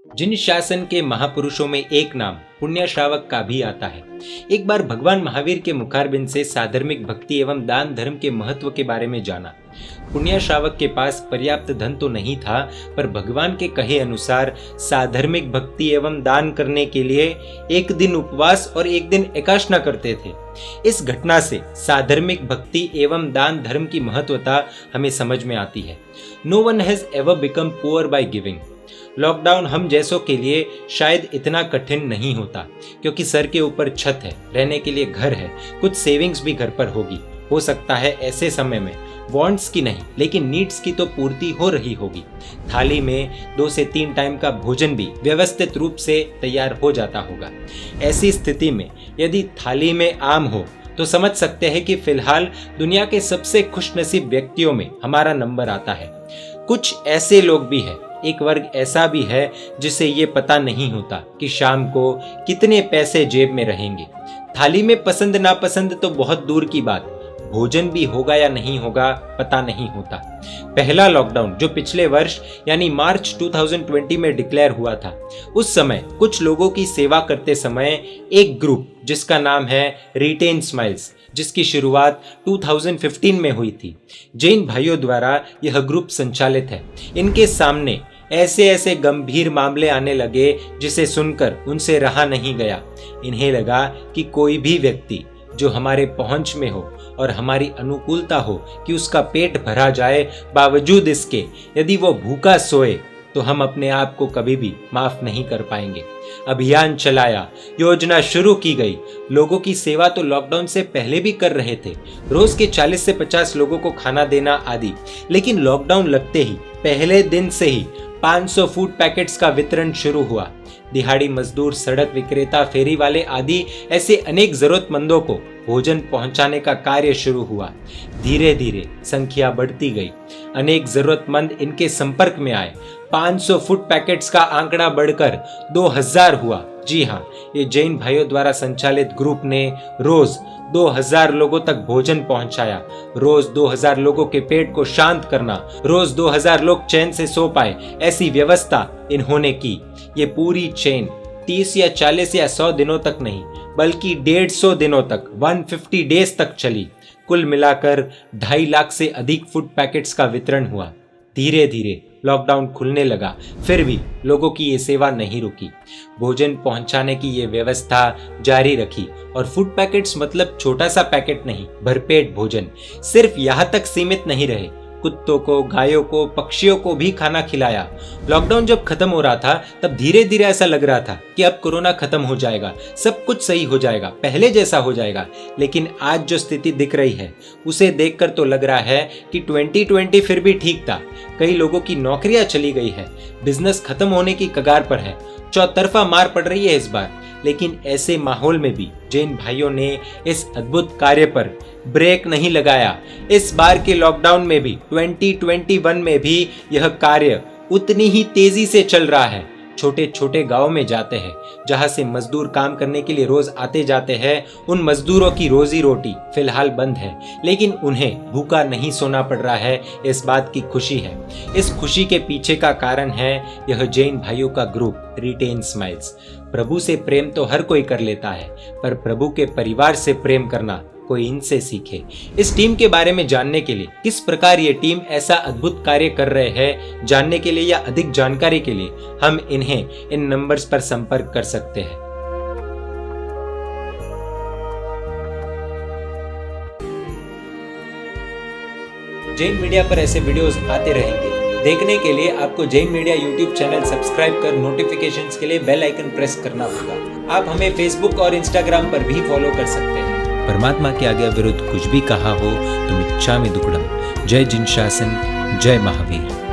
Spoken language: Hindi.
जिन शासन के महापुरुषों में एक नाम पुण्य श्रावक का भी आता है। एक बार भगवान महावीर के मुखारबिंद से साधर्मिक भक्ति एवं दान धर्म के महत्व के बारे में जाना। पुण्य श्रावक के पास पर्याप्त धन तो नहीं था, पर भगवान के कहे अनुसार साधर्मिक भक्ति एवं दान करने के लिए एक दिन उपवास और एक दिन एकादशना करते थे। इस घटना से साधर्मिक भक्ति एवं दान धर्म की महत्वता हमें समझ में आती है। No one has ever become poor by giving. Lockdown हम जैसों के लिए शायद इतना कठिन नहीं होता, क्योंकि सर के ऊपर छत है, रहने के लिए घर है, कुछ सेविंग्स भी घर पर होगी। हो सकता है ऐसे समय में वांट्स की नहीं लेकिन नीड्स की तो पूर्ति हो रही होगी। थाली में 2 से 3 टाइम का भोजन भी व्यवस्थित रूप से तैयार हो जाता होगा। ऐसी स्थिति में यदि थाली में आम हो तो समझ सकते हैं कि फिलहाल दुनिया के सबसे खुशनसीब व्यक्तियों में हमारा नंबर आता है। कुछ ऐसे लोग भी हैं, एक वर्ग ऐसा भी है जिसे ये पता नहीं होता कि शाम को कितने पैसे जेब में रहेंगे। थाली में पसंद नापसंद तो बहुत दूर की बात, भोजन भी होगा या नहीं होगा पता नहीं होता। पहला लॉकडाउन जो पिछले वर्ष यानी मार्च 2020 में डिक्लेयर हुआ था, उस समय कुछ लोगों की सेवा करते समय एक ग्रुप जिसका नाम है रिटेन स्माइल्स, जिसकी शुरुआत 2015 में हुई थी, जैन भाइयों द्वारा यह ग्रुप संचालित है। इनके सामने ऐसे गंभीर मामले आने लगे जिसे सुनकर उनसे रहा नहीं गया। इन्हें लगा कि कोई भी व्यक्ति जो हमारे पहुंच में हो और हमारी अनुकूलता हो कि उसका पेट भरा जाए, बावजूद इसके यदि वो भूखा सोए तो हम अपने आप को कभी भी माफ नहीं कर पाएंगे। अभियान चलाया, योजना शुरू की गई। लोगों की सेवा तो लॉकडाउन से पहले भी कर रहे थे, रोज के 40 से 50 लोगों को खाना देना आदि। लेकिन लॉकडाउन लगते ही पहले दिन से ही 500 फूड पैकेट्स का वितरण शुरू हुआ। दिहाड़ी मजदूर, सड़क विक्रेता, फेरी वाले आदि ऐसे अनेक जरूरतमंदों को भोजन पहुंचाने का कार्य शुरू हुआ। धीरे धीरे संख्या बढ़ती गई, अनेक जरूरतमंद इनके संपर्क में आए। 500 फूड पैकेट्स का आंकड़ा बढ़कर 2000 हुआ। जी हाँ, ये जैन भाइयों द्वारा संचालित ग्रुप ने रोज 2000 लोगों तक भोजन पहुंचाया। रोज 2000 लोगों के पेट को शांत करना, रोज 2000 लोग चैन से सो पाए, ऐसी व्यवस्था इन्होंने की। ये पूरी चेन 30 या 40 या 100 दिनों तक नहीं, बल्कि 150 दिनों तक 150 डेज तक चली। कुल मिलाकर 2.5 लाख से अधिक फूड पैकेट्स का वितरण हुआ। धीरे धीरे लॉकडाउन खुलने लगा, फिर भी लोगों की ये सेवा नहीं रुकी। भोजन पहुंचाने की ये व्यवस्था जारी रखी। और फूड पैकेट्स मतलब छोटा सा पैकेट नहीं, भरपेट भोजन। सिर्फ यहाँ तक सीमित नहीं रहे, कुत्तों को, गायों को, पक्षियों को भी खाना खिलाया। लॉकडाउन जब खत्म हो रहा था तब धीरे धीरे ऐसा लग रहा था कि अब कोरोना खत्म हो जाएगा, सब कुछ सही हो जाएगा, पहले जैसा हो जाएगा। लेकिन आज जो स्थिति दिख रही है उसे देखकर तो लग रहा है कि 2020 फिर भी ठीक था। कई लोगों की नौकरियां चली गई है, बिजनेस खत्म होने की कगार पर है, चौतरफा मार पड़ रही है इस बार। लेकिन ऐसे माहौल में भी जैन भाइयों ने इस अद्भुत कार्य पर ब्रेक नहीं लगाया। इस बार के लॉकडाउन में भी 2021 में भी यह कार्य उतनी ही तेजी से चल रहा है। छोटे छोटे गांव में जाते हैं, जहां से मजदूर काम करने के लिए रोज आते जाते हैं। उन मजदूरों की रोजी रोटी फिलहाल बंद है, लेकिन उन्हें भूखा नहीं सोना पड़ रहा है, इस बात की खुशी है। इस खुशी के पीछे का कारण है यह जैन भाइयों का ग्रुप रिटेन स्माइल्स। प्रभु से प्रेम तो हर कोई कर लेता है, पर प्रभु के परिवार से प्रेम करना कोई इनसे सीखे। इस टीम के बारे में जानने के लिए, किस प्रकार ये टीम ऐसा अद्भुत कार्य कर रहे हैं, जानने के लिए या अधिक जानकारी के लिए हम इन्हें इन नंबर्स पर संपर्क कर सकते हैं। जैन मीडिया पर ऐसे वीडियोस आते रहेंगे। देखने के लिए आपको Jain media YouTube channel subscribe कर नोटिफिकेशंस के लिए बेल आइकन प्रेस करना होगा। आप हमें फेसबुक और इंस्टाग्राम पर भी फॉलो कर सकते हैं। परमात्मा के आगे विरुद्ध कुछ भी कहा हो तो मिच्छामि दुक्कडम। जय जिन शासन, जय महावीर।